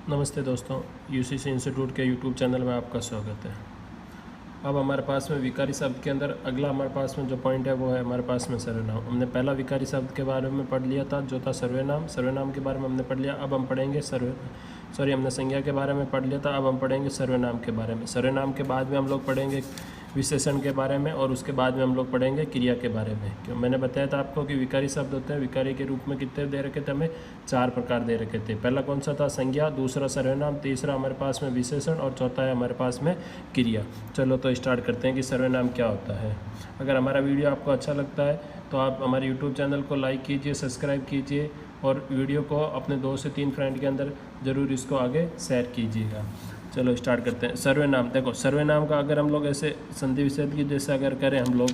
नमस्ते दोस्तों, UCC institute के यूट्यूब चैनल में आपका स्वागत है। अब हमारे पास में विकारी शब्द के अंदर अगला हमारे पास में जो पॉइंट है वो है हमारे पास में सर्वनाम। हमने पहला विकारी शब्द के बारे में पढ़ लिया था जो था सर्वनाम। सर्वनाम के बारे में हमने पढ़ लिया। अब हम पढ़ेंगे हमने संज्ञा के बारे में पढ़ लिया था। अब हम पढ़ेंगे सर्वनाम के बारे में। सर्वनाम के बाद में हम लोग पढ़ेंगे विशेषण के बारे में और उसके बाद में हम लोग पढ़ेंगे क्रिया के बारे में। क्यों मैंने बताया था आपको कि विकारी शब्द होते हैं। विकारी के रूप में कितने दे रखे थे हमें? 4 प्रकार दे रखे थे। पहला कौन सा था? संज्ञा, दूसरा सर्वनाम, तीसरा हमारे पास में विशेषण और चौथा है हमारे पास में क्रिया। चलो तो स्टार्ट करते हैं कि सर्वनाम क्या होता है। अगर हमारा वीडियो आपको अच्छा लगता है तो आप हमारे यूट्यूब चैनल को लाइक कीजिए, सब्सक्राइब कीजिए और वीडियो को अपने 2 से 3 फ्रेंड के अंदर ज़रूर इसको आगे शेयर कीजिएगा। चलो स्टार्ट करते हैं। सर्वनाम, देखो सर्वनाम का अगर हम लोग ऐसे संधि विच्छेद की जैसे अगर करें हम लोग,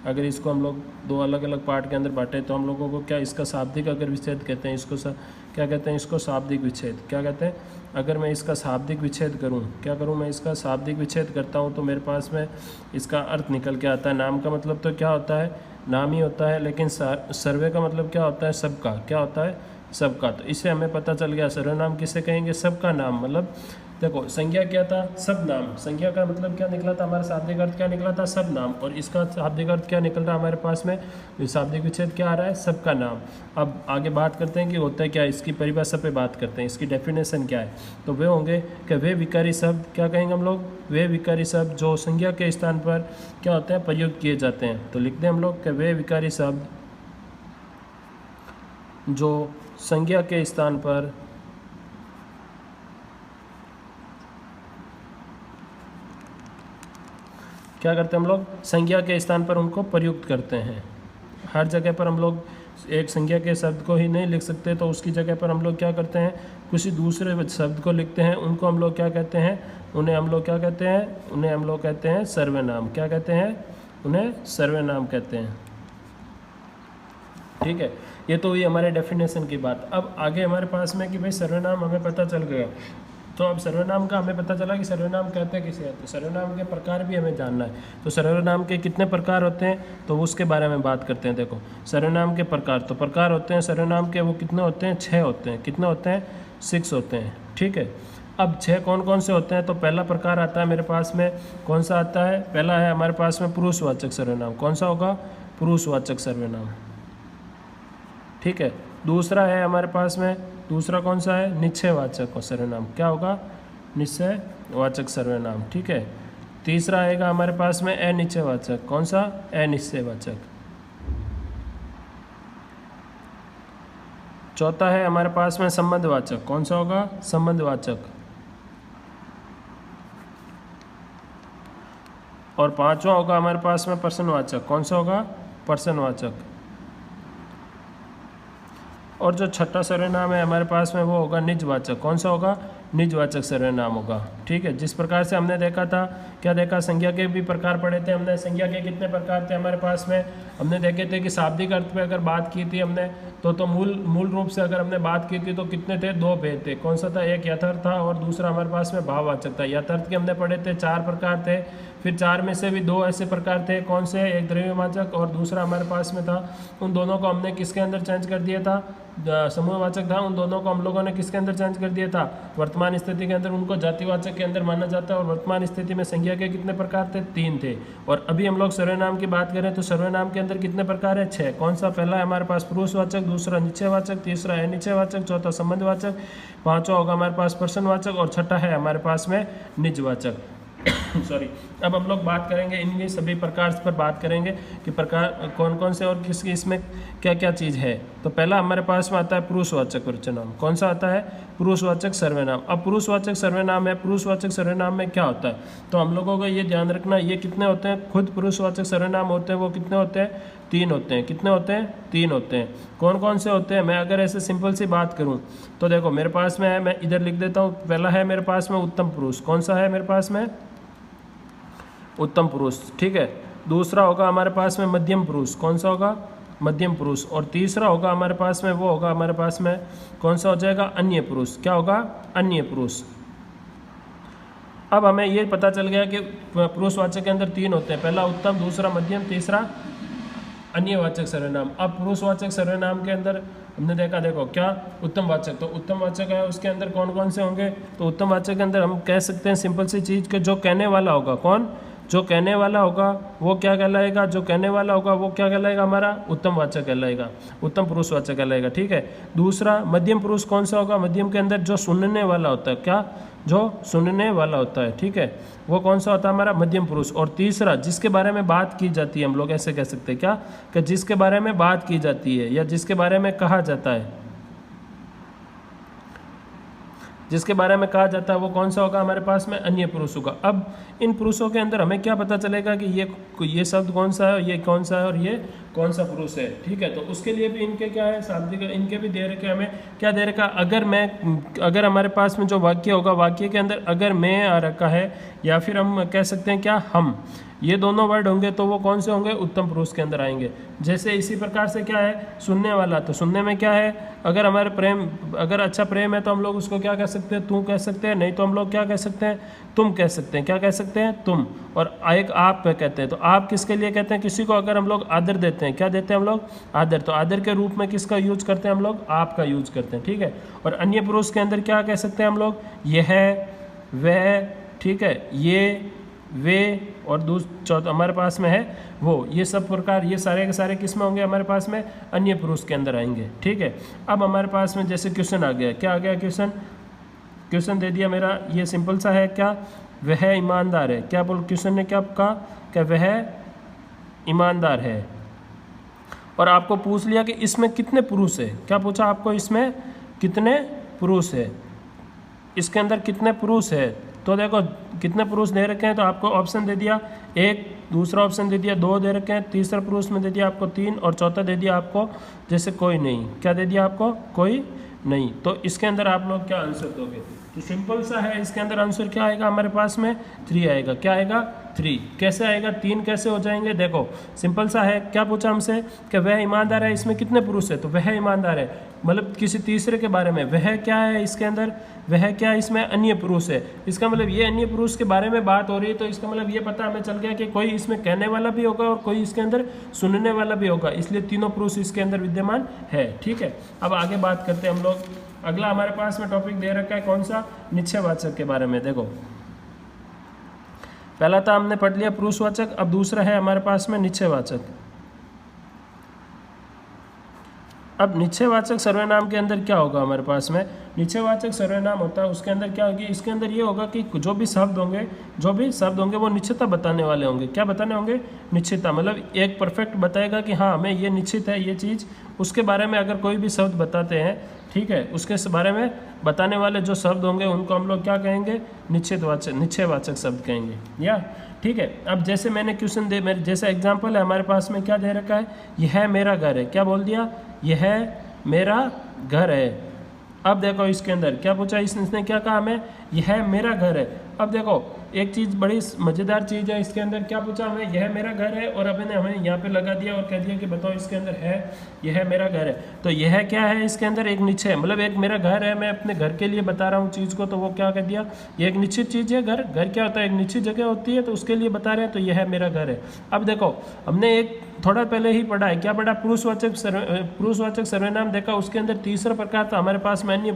अगर इसको हम लोग 2 अलग अलग पार्ट के अंदर बांटें तो हम लोगों को क्या इसका शाब्दिक अगर विच्छेद कहते हैं, इसको क्या कहते हैं? इसको शाब्दिक विच्छेद क्या कहते हैं? अगर मैं इसका शाब्दिक विच्छेद करूं, क्या करूं मैं इसका शाब्दिक विच्छेद करता हूं तो मेरे पास में इसका अर्थ निकल के आता है। नाम का मतलब तो क्या होता है? नाम ही होता है, लेकिन सर्वे का मतलब क्या होता है? सबका। क्या होता है? सबका। तो इससे हमें पता चल गया सर्वनाम किसे कहेंगे? सबका नाम। मतलब देखो संज्ञा क्या था? सब नाम। संज्ञा का मतलब क्या निकला था? हमारा शाब्दिक अर्थ क्या निकला था? सब नाम। और इसका शाब्दिक अर्थ क्या निकल रहा है हमारे पास में? शाब्दिक विच्छेद क्या आ रहा है? सबका नाम। अब आगे बात करते हैं कि होता है क्या, इसकी परिभाषा पे बात करते हैं, इसकी डेफिनेशन क्या है। तो वे होंगे कि वे विकारी शब्द, क्या कहेंगे हम लोग? वे विकारी शब्द जो संज्ञा के स्थान पर क्या होते हैं? प्रयोग किए जाते हैं। तो लिखते हैं हम लोग कि वे विकारी शब्द जो संज्ञा के स्थान पर क्या करते हैं हम लोग? संज्ञा के स्थान पर उनको प्रयुक्त करते हैं। हर जगह पर हम लोग एक संज्ञा के शब्द को ही नहीं लिख सकते, तो उसकी जगह पर हम लोग क्या करते हैं? किसी दूसरे शब्द को लिखते हैं। उनको हम लोग क्या कहते हैं? उन्हें हम लोग क्या कहते हैं? उन्हें हम लोग कहते हैं सर्वनाम। क्या कहते हैं? उन्हें सर्वनाम कहते हैं। ठीक है, ये तो हुई हमारे डेफिनेशन की बात। अब आगे हमारे पास में कि भाई सर्वनाम हमें पता चल गया, तो अब सर्वनाम का हमें पता चला कि सर्वनाम कहते हैं किसे। तो सर्वनाम के प्रकार भी हमें जानना है। तो सर्वनाम के कितने प्रकार होते हैं तो उसके बारे में बात करते हैं। देखो सर्वनाम के प्रकार, तो प्रकार होते हैं सर्वनाम के, वो कितने होते हैं? 6 होते हैं। कितने होते हैं? 6 होते हैं। ठीक है, अब 6 कौन कौन से होते हैं? तो पहला प्रकार आता है मेरे पास में, कौन सा आता है? पहला है हमारे पास में पुरुषवाचक सर्वनाम। कौन सा होगा? पुरुषवाचक सर्वनाम। ठीक है, दूसरा है हमारे पास में, दूसरा कौन सा है? निश्चयवाचक सर्वनाम। क्या होगा? निश्चयवाचक सर्वनाम। ठीक है, तीसरा आएगा हमारे पास में अनिश्चयवाचक। कौन सा? अनिश्चयवाचक। चौथा है हमारे पास में संबंधवाचक। कौन सा होगा? संबंधवाचक। और पांचवा होगा हमारे पास में प्रश्नवाचक। कौन सा होगा? प्रश्नवाचक। और जो छठा सर्वनाम है हमारे पास में वो होगा निजवाचक। कौन सा होगा? निजवाचक सर्वनाम होगा। ठीक है, जिस प्रकार से हमने देखा था, क्या देखा? संज्ञा के भी प्रकार पढ़े थे हमने। संज्ञा के कितने प्रकार थे हमारे पास में? हमने देखे थे कि शाब्दिक अर्थ पे अगर बात की थी हमने तो मूल रूप से अगर हमने बात की थी तो कितने थे? 2 भेद थे। कौन सा था? एक यथार्थ था और दूसरा हमारे पास में भाववाचक था। यथार्थ के हमने पढ़े थे 4 प्रकार थे, फिर 4 में से भी 2 ऐसे प्रकार थे। कौन से? एक द्रव्यवाचक और दूसरा हमारे पास में था, उन दोनों को हमने किसके अंदर चेंज कर दिया था? समूहवाचक था। उन दोनों को हम लोगों ने किसके अंदर चेंज कर दिया था? वर्तमान स्थिति के अंदर उनको जातिवाचक के अंदर माना जाता है। और वर्तमान स्थिति में संज्ञा के कितने प्रकार थे? 3 थे। और अभी हम लोग सर्वनाम की बात करें तो सर्वनाम के अंदर कितने प्रकार है? 6। कौन सा? पहला है हमारे पास पुरुषवाचक, दूसरा निश्चयवाचक, तीसरा अनिश्चयवाचक, चौथा संबंधवाचक, पांचवा होगा हमारे पास प्रश्नवाचक और छठा है हमारे पास में निजवाचक। सॉरी, अब हम लोग बात करेंगे इनके सभी प्रकार पर बात करेंगे कि प्रकार कौन कौन से और किसकी इसमें क्या क्या चीज़ है। तो पहला हमारे पास में आता है पुरुषवाचक सर्वनाम। कौन सा आता है? पुरुषवाचक सर्वनाम। अब पुरुषवाचक सर्वनाम है, पुरुषवाचक सर्वनाम में क्या होता है तो हम लोगों को ये ध्यान रखना, ये कितने होते हैं? खुद पुरुषवाचक सर्वनाम होते हैं वो कितने होते हैं? 3 होते हैं। कितने होते हैं? 3 होते हैं। कौन कौन से होते हैं? मैं अगर ऐसे सिंपल सी बात करूं तो देखो मेरे पास में है, मैं इधर लिख देता हूं। पहला है मेरे पास में उत्तम पुरुष। कौन सा है मेरे पास में? उत्तम पुरुष। ठीक है, दूसरा होगा हमारे पास में मध्यम पुरुष। कौन सा होगा? मध्यम पुरुष। और तीसरा होगा हमारे पास में, वो होगा हमारे पास में कौन सा हो जाएगा? अन्य पुरुष। क्या होगा? अन्य पुरुष। अब हमें ये पता चल गया कि पुरुषवाचक के अंदर 3 होते हैं, पहला उत्तम, दूसरा मध्यम, तीसरा अन्यवाचक सर्वनाम। अब पुरुषवाचक सर्वनाम के अंदर हमने देखा, देखो क्या उत्तम वाचक, तो उत्तम वाचक है उसके अंदर कौन कौन से होंगे, तो उत्तम वाचक के अंदर हम कह सकते हैं सिंपल सी चीज़ के जो कहने वाला होगा, कौन, जो कहने वाला होगा वो क्या कहलाएगा, जो कहने वाला होगा वो क्या कहलाएगा, हमारा उत्तम वाचक कहलाएगा, उत्तम पुरुषवाचक कहलाएगा। ठीक है। दूसरा मध्यम पुरुष कौन सा होगा, मध्यम के अंदर जो सुनने वाला होता है, क्या, जो सुनने वाला होता है, ठीक है, वो कौन सा होता है, हमारा मध्यम पुरुष। और तीसरा जिसके बारे में बात की जाती है, हम लोग ऐसे कह सकते हैं क्या, कि जिसके बारे में बात की जाती है या जिसके बारे में कहा जाता है, जिसके बारे में कहा जाता है वो कौन सा होगा हमारे पास में, अन्य पुरुष होगा। अब इन पुरुषों के अंदर हमें क्या पता चलेगा कि ये शब्द कौन सा है, ये कौन सा है और ये कौन सा पुरुष है। ठीक है। तो उसके लिए भी इनके क्या है, शाब्दिक इनके भी दे रखे, हमें क्या दे रखा, अगर हमारे पास में जो वाक्य होगा, वाक्य के अंदर अगर मैं आ रखा है या फिर हम कह सकते हैं क्या, हम, ये दोनों वर्ड होंगे तो वो कौन से होंगे, उत्तम पुरुष के अंदर आएंगे। जैसे इसी प्रकार से क्या है, सुनने वाला, तो सुनने में क्या है, अगर हमारे प्रेम, अगर अच्छा प्रेम है तो हम लोग उसको क्या कह सकते हैं, तू कह सकते हैं, नहीं तो हम लोग क्या कह सकते हैं, तुम कह सकते हैं, क्या कह सकते हैं, तुम। और एक आप में कहते हैं, तो आप किसके लिए कहते हैं, किसी को अगर हम लोग आदर देते हैं, क्या देते हैं हम लोग, आदर, तो आदर के रूप में किसका यूज करते हैं हम लोग, आप का यूज करते हैं। ठीक है। और अन्य पुरुष के अंदर क्या कह सकते हैं हम लोग, यह, वह, ठीक है, ये, वे, और चौथा हमारे पास में है वो, ये सब प्रकार, ये सारे के सारे किस में होंगे हमारे पास में, अन्य पुरुष के अंदर आएंगे। ठीक है। अब हमारे पास में जैसे क्वेश्चन आ गया, क्या आ गया, क्वेश्चन दे दिया मेरा, ये सिंपल सा है, क्या, वह ईमानदार है, क्या बोल, क्वेश्चन ने क्या कहा, क्या वह ईमानदार है, और आपको पूछ लिया कि इसमें कितने पुरुष है, क्या पूछा आपको, इसमें कितने पुरुष है, इसके अंदर कितने पुरुष है। तो देखो कितने पुरुष दे रखे हैं, तो आपको ऑप्शन दे दिया एक, दूसरा ऑप्शन दे दिया दो दे रखे हैं, तीसरा पुरुष में दे दिया आपको तीन, और चौथा दे दिया आपको जैसे कोई नहीं, क्या दे दिया आपको, कोई नहीं। तो इसके अंदर आप लोग क्या आंसर दोगे, तो सिंपल सा है, इसके अंदर आंसर क्या आएगा हमारे पास में, 3 आएगा। क्या आएगा, 3। कैसे आएगा, 3 कैसे हो जाएंगे, देखो सिंपल सा है, क्या पूछा हमसे कि वह ईमानदार है, इसमें कितने पुरुष है, तो वह ईमानदार है, मतलब किसी तीसरे के बारे में, वह क्या है इसके अंदर, वह क्या, इसमें अन्य पुरुष है, इसका मतलब ये अन्य पुरुष के बारे में बात हो रही है, तो इसका मतलब ये पता हमें चल गया कि कोई इसमें कहने वाला भी होगा और कोई इसके अंदर सुनने वाला भी होगा, इसलिए तीनों पुरुष इसके अंदर विद्यमान है। ठीक है। अब आगे बात करते हैं हम लोग, अगला हमारे पास में टॉपिक दे रखा है कौन सा, निश्चयवाचक के बारे में। देखो पहला था हमने पढ़ लिया पुरुषवाचक, अब दूसरा है हमारे पास में निश्चयवाचक। अब निश्चयवाचक सर्वनाम के अंदर क्या होगा हमारे पास में, निश्चयवाचक सर्वनाम होता है उसके अंदर क्या होगी, इसके अंदर ये होगा कि जो भी शब्द होंगे वो निश्चितता बताने वाले होंगे। क्या बताने होंगे, निश्चितता, मतलब एक परफेक्ट बताएगा कि हाँ हमें ये निश्चित है ये चीज़, उसके बारे में अगर कोई भी शब्द बताते हैं, ठीक है, उसके बारे में बताने वाले जो शब्द होंगे उनको हम लोग क्या कहेंगे, निश्चयवाचक शब्द कहेंगे, या ठीक है। अब जैसे मैंने क्वेश्चन दे, मेरे जैसा एग्जांपल है हमारे पास में, क्या दे रखा है, यह मेरा घर है, क्या बोल दिया, यह मेरा घर है। अब देखो इसके अंदर क्या पूछा, इसने क्या कहा हमें, यह मेरा घर है। अब देखो एक चीज़ बड़ी मज़ेदार चीज़ है, इसके अंदर क्या पूछा हमें, यह मेरा घर है, और अब हमें यहाँ पे लगा दिया और कह दिया कि बताओ इसके अंदर है, यह मेरा घर है। तो यह क्या है, इसके अंदर एक निश्चय, मतलब एक मेरा घर है, मैं अपने घर के लिए बता रहा हूँ चीज़ को, तो वो क्या कह दिया, ये एक निश्चित चीज़ है, घर क्या होता है, एक निश्चित जगह होती है, तो उसके लिए बता रहे हैं, तो यह मेरा घर है। अब देखो हमने एक थोड़ा पहले ही पढ़ा है, क्या पढ़ा, पुरुषवाचक सर्वनाम देखा, उसके अंदर तीसरा प्रकार था हमारे पास में अन्य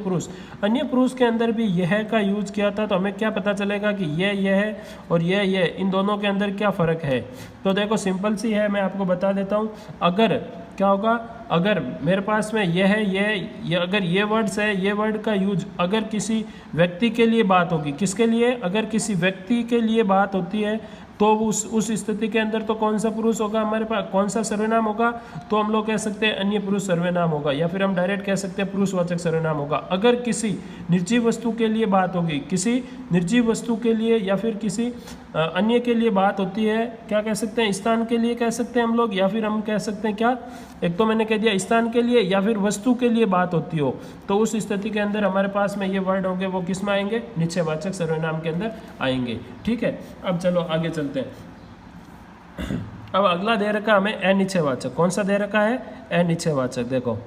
पुरुष के अंदर भी यह का यूज किया था। तो हमें क्या पता चलेगा कि यह है और यह, इन दोनों के अंदर क्या फ़र्क है। तो देखो सिंपल सी है, मैं आपको बता देता हूँ। अगर क्या होगा, अगर मेरे पास में यह है, ये अगर ये वर्ड्स है, ये वर्ड का यूज अगर किसी व्यक्ति के लिए बात होगी, किसके लिए, अगर किसी व्यक्ति के लिए बात होती है, तो उस स्थिति के अंदर तो कौन सा पुरुष होगा हमारे पास, कौन सा सर्वनाम होगा, तो हम लोग कह सकते हैं अन्य पुरुष सर्वनाम होगा, या फिर हम डायरेक्ट कह सकते हैं पुरुषवाचक सर्वनाम होगा। अगर किसी निर्जीव वस्तु के लिए बात होगी, किसी निर्जीव वस्तु के लिए या फिर किसी अन्य के लिए बात होती है, क्या कह सकते हैं, स्थान के लिए कह सकते हैं हम लोग, या फिर हम कह सकते हैं क्या, एक तो मैंने कह दिया स्थान के लिए या फिर वस्तु के लिए बात होती हो, तो उस स्थिति के अंदर हमारे पास में ये वर्ड होंगे, वो किस में आएंगे, निश्चयवाचक सर्वनाम के अंदर आएंगे। ठीक है। अब चलो आगे चलते हैं। अब अगला दे रखा हमें अनिश्चयवाचक, कौन सा दे रखा है, अनिश्चयवाचक। देखो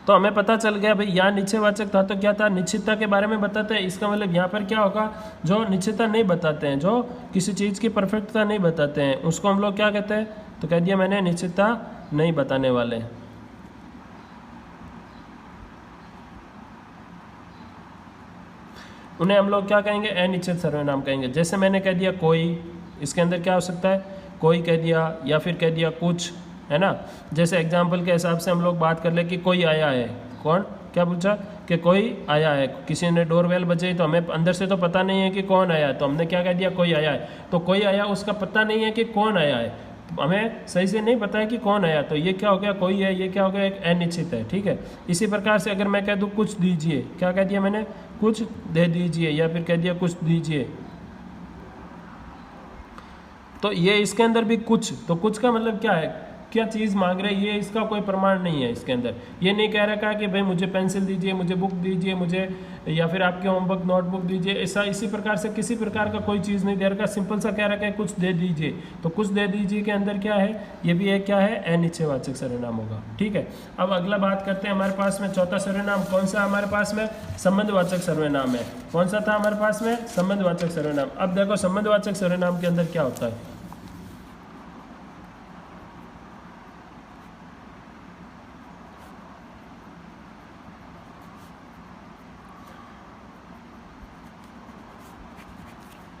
तो हमें पता चल गया भाई, यहाँ निश्चयवाचक था तो क्या था, निश्चितता के बारे में बताते हैं। इसका मतलब यहाँ पर क्या होगा, जो निश्चितता नहीं बताते हैं, जो किसी चीज़ की परफेक्टता नहीं बताते हैं, उसको हम लोग क्या कहते हैं, तो कह दिया मैंने निश्चितता नहीं बताने वाले। उन्हें हम लोग क्या कहेंगे, अनिश्चित सर्वनाम कहेंगे। जैसे मैंने कह दिया कोई, इसके अंदर क्या हो सकता है, कोई कह दिया या फिर कह दिया कुछ, है ना। जैसे एग्जाम्पल के हिसाब से हम लोग बात कर ले कि कोई आया है, कौन, क्या पूछा कि कोई आया है, किसी ने डोरबेल बजाई तो हमें अंदर से तो पता नहीं है कि कौन आया है, तो हमने क्या कह दिया, कोई आया है। तो कोई आया, उसका पता नहीं है कि कौन आया है, हमें सही से नहीं पता है कि कौन आया, तो ये क्या हो गया, कोई है, ये क्या हो गया, एक अनिश्चित है, ठीक है। इसी प्रकार से अगर मैं कह दूँ कुछ दीजिए, क्या कह दिया मैंने, कुछ दे दीजिए, या फिर कह दिया कुछ दीजिए, तो ये इसके अंदर भी कुछ, तो कुछ का मतलब क्या है, क्या चीज़ मांग रहे हैं, ये इसका कोई प्रमाण नहीं है इसके अंदर। ये नहीं कह रखा है कि भाई मुझे पेंसिल दीजिए, मुझे बुक दीजिए, मुझे या फिर आपके होमवर्क नोटबुक दीजिए, ऐसा इसी प्रकार से किसी प्रकार का कोई चीज़ नहीं दे रखा, सिंपल सा कह रखा है कुछ दे दीजिए। तो कुछ दे दीजिए के अंदर क्या है, ये भी एक क्या है, अनिश्चयवाचक सर्वनाम होगा, ठीक है। अब अगला बात करते हैं, हमारे पास में चौथा सर्वनाम कौन सा हमारे पास में, संबंधवाचक सर्वनाम है। कौन सा था हमारे पास में, संबंधवाचक सर्वनाम। अब देखो संबंधवाचक सर्वनाम के अंदर क्या होता है।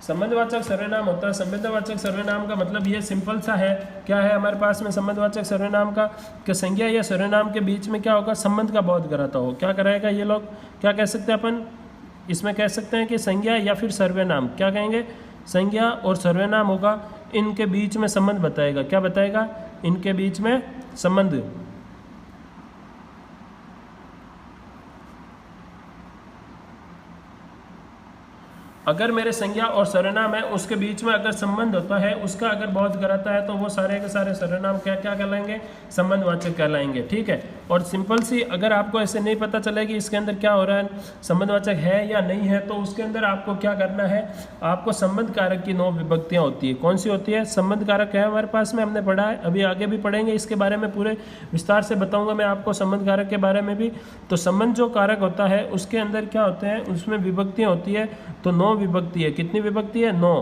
संबंधवाचक सर्वनाम होता है, संबंधवाचक सर्वनाम का मतलब ये सिंपल सा है, क्या है हमारे पास में संबंधवाचक सर्वनाम का, कि संज्ञा या सर्वनाम के बीच में क्या होगा, संबंध का बोध कराता हो। क्या कराएगा, ये लोग क्या कह सकते हैं अपन, इसमें कह सकते हैं कि संज्ञा या फिर सर्वनाम, क्या कहेंगे, संज्ञा और सर्वनाम होगा, इनके बीच में संबंध बताएगा। क्या बताएगा, इनके बीच में संबंध। अगर मेरे संज्ञा और सर्वनाम है उसके बीच में अगर संबंध होता है, उसका अगर बोध कराता है, तो वो सारे के सारे सर्वनाम क्या क्या कहलाएंगे, संबंधवाचक कहलाएंगे, ठीक है। और सिंपल सी, अगर आपको ऐसे नहीं पता चलेगी इसके अंदर क्या हो रहा है, संबंधवाचक है या नहीं है, तो उसके अंदर आपको क्या करना है, आपको संबंध कारक की 9 विभक्तियाँ होती है। कौन सी होती है, संबंध कारक है हमारे पास में, हमने पढ़ा है, अभी आगे भी पढ़ेंगे इसके बारे में, पूरे विस्तार से बताऊंगा मैं आपको संबंध कारक के बारे में भी। तो संबंध जो कारक होता है उसके अंदर क्या होते हैं, उसमें विभक्तियाँ होती है, तो 9 विभक्ति है। कितनी विभक्ति है, 9।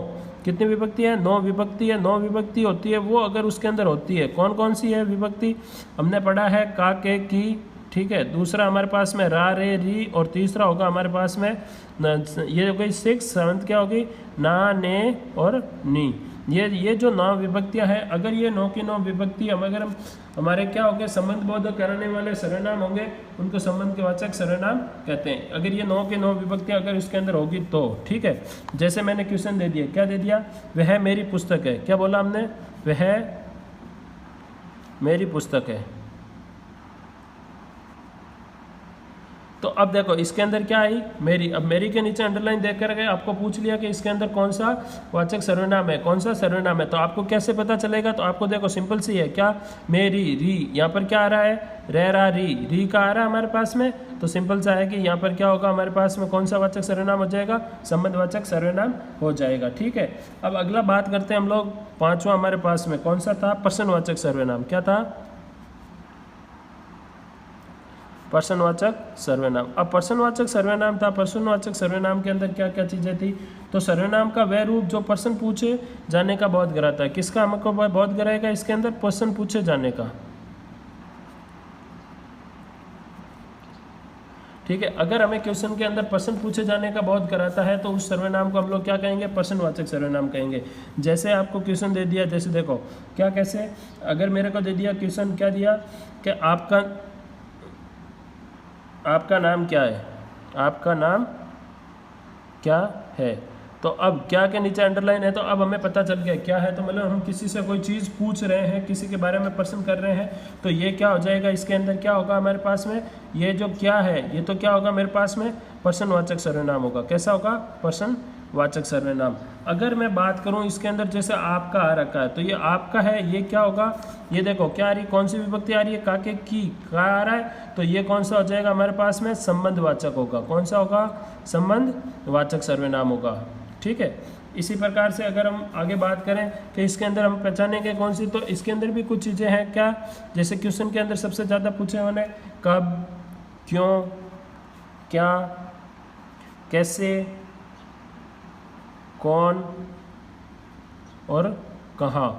कितनी विभक्ति है, 9 विभक्ति है। 9 विभक्ति होती है, वो अगर उसके अंदर होती है, कौन कौन सी है विभक्ति, हमने पढ़ा है का, के, की, ठीक है। दूसरा हमारे पास में रा, रे, री, और तीसरा होगा हमारे पास में ये हो गई 6, 7 क्या होगी, ना, ने और नी। ये जो 9 विभक्तियां हैं, अगर ये 9 की 9 विभक्ति अगर हम हमारे क्या होंगे, संबंध बोध कराने वाले सर्वनाम होंगे, उनको संबंध के वाचक सर्वनाम कहते हैं। अगर ये 9 के 9 विभक्तियां अगर इसके अंदर होगी तो, ठीक है। जैसे मैंने क्वेश्चन दे दिया, क्या दे दिया, वह मेरी पुस्तक है। क्या बोला हमने, वह मेरी पुस्तक है। तो अब देखो इसके अंदर क्या आई, मेरी। अब मेरी के नीचे अंडरलाइन देख कर आपको पूछ लिया कि इसके अंदर कौन सा वाचक सर्वनाम है, कौन सा सर्वनाम है, तो आपको कैसे पता चलेगा, तो आपको देखो सिंपल सी है, क्या, मेरी, री, यहाँ पर क्या आ रहा है, रह रहा, री का आ रहा है हमारे पास में, तो सिंपल सा है कि यहाँ पर क्या होगा हमारे पास में, कौन सा वाचक सर्वनाम हो जाएगा, संबंधवाचक सर्वनाम हो जाएगा, ठीक है। अब अगला बात करते हैं हम लोग, 5वां हमारे पास में कौन सा था, प्रश्नवाचक सर्वनाम। क्या था, प्रश्नवाचक सर्वनाम। अब प्रश्नवाचक सर्वनाम था, प्रश्नवाचक सर्वनाम के अंदर क्या क्या चीज़ें थी, तो सर्वनाम का वह रूप जो प्रश्न पूछे जाने का बोध कराता है। किसका हमको बोध कराएगा, इसके अंदर प्रश्न पूछे जाने का, ठीक है। अगर हमें क्वेश्चन के अंदर प्रश्न पूछे जाने का बोध कराता है, तो उस सर्वनाम को हम लोग क्या कहेंगे, प्रश्नवाचक सर्वनाम कहेंगे। जैसे आपको क्वेश्चन दे दिया, जैसे देखो क्या, कैसे, अगर मेरे को दे दिया क्वेश्चन, क्या दिया कि आपका नाम क्या है, आपका नाम क्या है, तो अब क्या के नीचे अंडरलाइन है, तो अब हमें पता चल गया क्या है, तो मतलब हम किसी से कोई चीज़ पूछ रहे हैं, किसी के बारे में प्रश्न कर रहे हैं, तो ये क्या हो जाएगा, इसके अंदर क्या होगा हमारे पास में, ये जो क्या है, ये तो क्या होगा मेरे पास में, प्रश्नवाचक सर्वनाम होगा। कैसा होगा, प्रश्नवाचक सर्वनाम। अगर मैं बात करूं इसके अंदर, जैसे आपका आ रखा है, तो ये आपका है, ये क्या होगा, ये देखो क्या आ रही, कौन सी विभक्ति आ रही है, काके की, का आ रहा है, तो ये कौन सा हो जाएगा हमारे पास में, संबंधवाचक होगा। कौन सा होगा, संबंधवाचक सर्वनाम होगा, ठीक है। इसी प्रकार से अगर हम आगे बात करें कि इसके अंदर हम पहचानेंगे कौन सी, तो इसके अंदर भी कुछ चीज़ें हैं, क्या, जैसे क्वेश्चन के अंदर सबसे ज़्यादा पूछे होने, कब, क्यों, क्या, कैसे, कौन और कहाँ,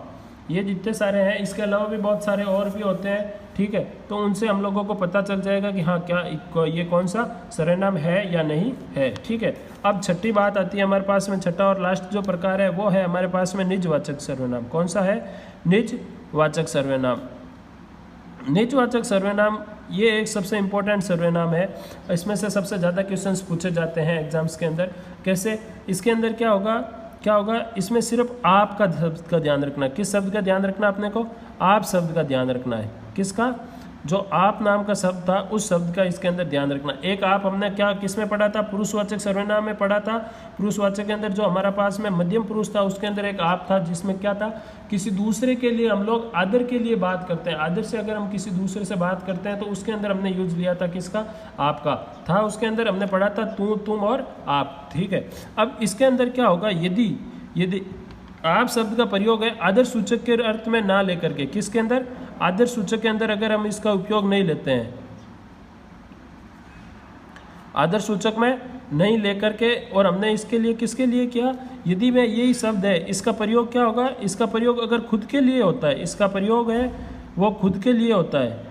ये जितने सारे हैं, इसके अलावा भी बहुत सारे और भी होते हैं, ठीक है। तो उनसे हम लोगों को पता चल जाएगा कि हाँ क्या ये कौन सा सर्वनाम है या नहीं है, ठीक है। अब छठी बात आती है हमारे पास में, छठा और लास्ट जो प्रकार है वो है हमारे पास में निजवाचक सर्वनाम। कौन सा है? निजवाचक सर्वनाम। निजवाचक सर्वनाम ये एक सबसे इम्पोर्टेंट सर्वनाम है। इसमें से सबसे ज़्यादा क्वेश्चंस पूछे जाते हैं एग्जाम्स के अंदर। कैसे? इसके अंदर क्या होगा, इसमें सिर्फ आप का शब्द का ध्यान रखना। किस शब्द का ध्यान रखना अपने को? आप शब्द का ध्यान रखना है। किसका? जो आप नाम का शब्द था उस शब्द का इसके अंदर ध्यान रखना। एक आप हमने क्या किस में पढ़ा था? पुरुषवाचक सर्वनाम में पढ़ा था। पुरुषवाचक के अंदर जो हमारा पास में मध्यम पुरुष था उसके अंदर एक आप था, जिसमें क्या था, किसी दूसरे के लिए हम लोग आदर के लिए बात करते हैं। आदर से अगर हम किसी दूसरे से बात करते हैं तो उसके अंदर हमने यूज लिया था किसका? आपका था। उसके अंदर हमने पढ़ा था तू, तुम और आप, ठीक है। अब इसके अंदर क्या होगा, यदि आप शब्द का प्रयोग है आदर सूचक के अर्थ में ना लेकर के, किसके अंदर? आदर सूचक के अंदर अगर हम इसका उपयोग नहीं लेते हैं, आदर सूचक में नहीं लेकर के, और हमने इसके लिए किसके लिए किया? यदि मैं यही शब्द है, इसका प्रयोग क्या होगा? इसका प्रयोग अगर खुद के लिए होता है, इसका प्रयोग है वो खुद के लिए होता है,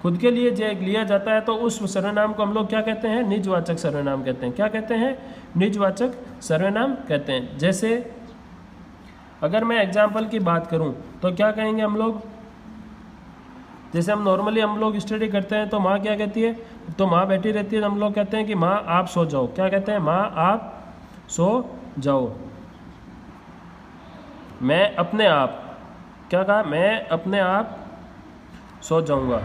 खुद के लिए जो लिया जाता है, तो उस सर्वनाम को हम लोग क्या कहते हैं? निजवाचक सर्वनाम कहते हैं। क्या कहते हैं? निजवाचक सर्वनाम कहते हैं। जैसे अगर मैं एग्जाम्पल की बात करूं तो क्या कहेंगे हम लोग? जैसे हम नॉर्मली हम लोग स्टडी करते हैं तो माँ क्या कहती है? तो माँ बैठी रहती है तो हम लोग कहते हैं कि माँ आप सो जाओ। क्या कहते हैं? माँ आप सो जाओ। मैं अपने आप, क्या कहा? मैं अपने आप सो जाऊंगा।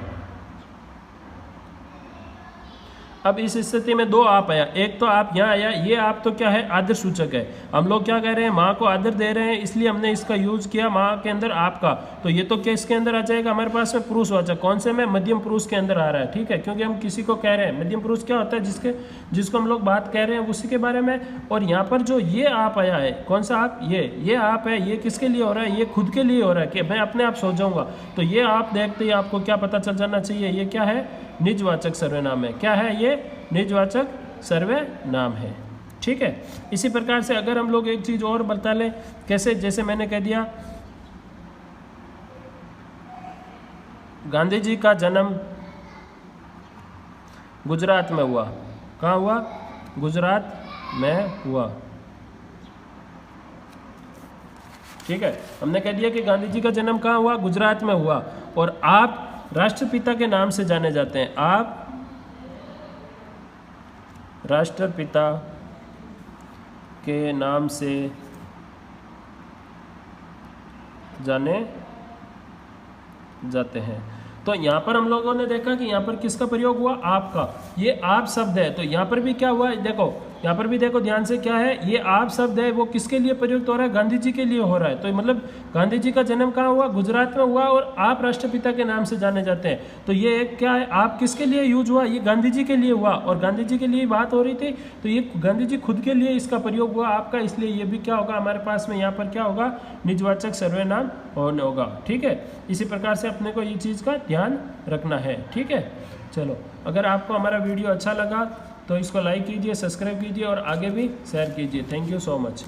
अब इस स्थिति में दो आप आया, एक तो आप यहाँ आया, ये आप तो क्या है? आदर सूचक है। हम लोग क्या कह रहे हैं? माँ को आदर दे रहे हैं, इसलिए हमने इसका यूज किया माँ के अंदर आपका। तो ये तो किसके अंदर आ जाएगा हमारे पास में? पुरुषवाचक। कौन से में? मध्यम पुरुष के अंदर आ रहा है, ठीक है। क्योंकि हम किसी को कह रहे हैं, मध्यम पुरुष क्या होता है? जिसको हम लोग बात कह रहे हैं उसी के बारे में। और यहाँ पर जो ये आप आया है, कौन सा आप? ये आप है, ये किसके लिए हो रहा है? ये खुद के लिए हो रहा है कि मैं अपने आप सो जाऊंगा। तो ये आप देखते ही आपको क्या पता चल जाना चाहिए? ये क्या है? निजवाचक सर्वनाम है। क्या है ये? निजवाचक सर्वनाम है, ठीक है। इसी प्रकार से अगर हम लोग एक चीज और बता लें, कैसे? जैसे मैंने कह दिया गांधी जी का जन्म गुजरात में हुआ। कहाँ हुआ? गुजरात में हुआ, ठीक है। हमने कह दिया कि गांधी जी का जन्म कहाँ हुआ? गुजरात में हुआ। और आप राष्ट्रपिता के नाम से जाने जाते हैं। आप राष्ट्रपिता के नाम से जाने जाते हैं। तो यहाँ पर हम लोगों ने देखा कि यहाँ पर किसका प्रयोग हुआ? आपका। ये आप शब्द है, तो यहाँ पर भी क्या हुआ? देखो यहाँ पर भी देखो ध्यान से, क्या है? ये आप शब्द है वो किसके लिए प्रयुक्त हो रहा है? गांधी जी के लिए हो रहा है। तो मतलब गांधी जी का जन्म कहाँ हुआ? गुजरात में हुआ। और आप राष्ट्रपिता के नाम से जाने जाते हैं। तो ये एक क्या है? आप किसके लिए यूज हुआ? ये गांधी जी के लिए हुआ। और गांधी जी के लिए बात हो रही थी, तो ये गांधी जी खुद के लिए इसका प्रयोग हुआ आपका, इसलिए ये भी क्या होगा हमारे पास में? यहाँ पर क्या होगा? निजवाचक सर्वनाम होगा, ठीक है। इसी प्रकार से अपने को ये चीज़ का ध्यान रखना है, ठीक है। चलो, अगर आपको हमारा वीडियो अच्छा लगा तो इसको लाइक कीजिए, सब्सक्राइब कीजिए और आगे भी शेयर कीजिए। Thank you so much.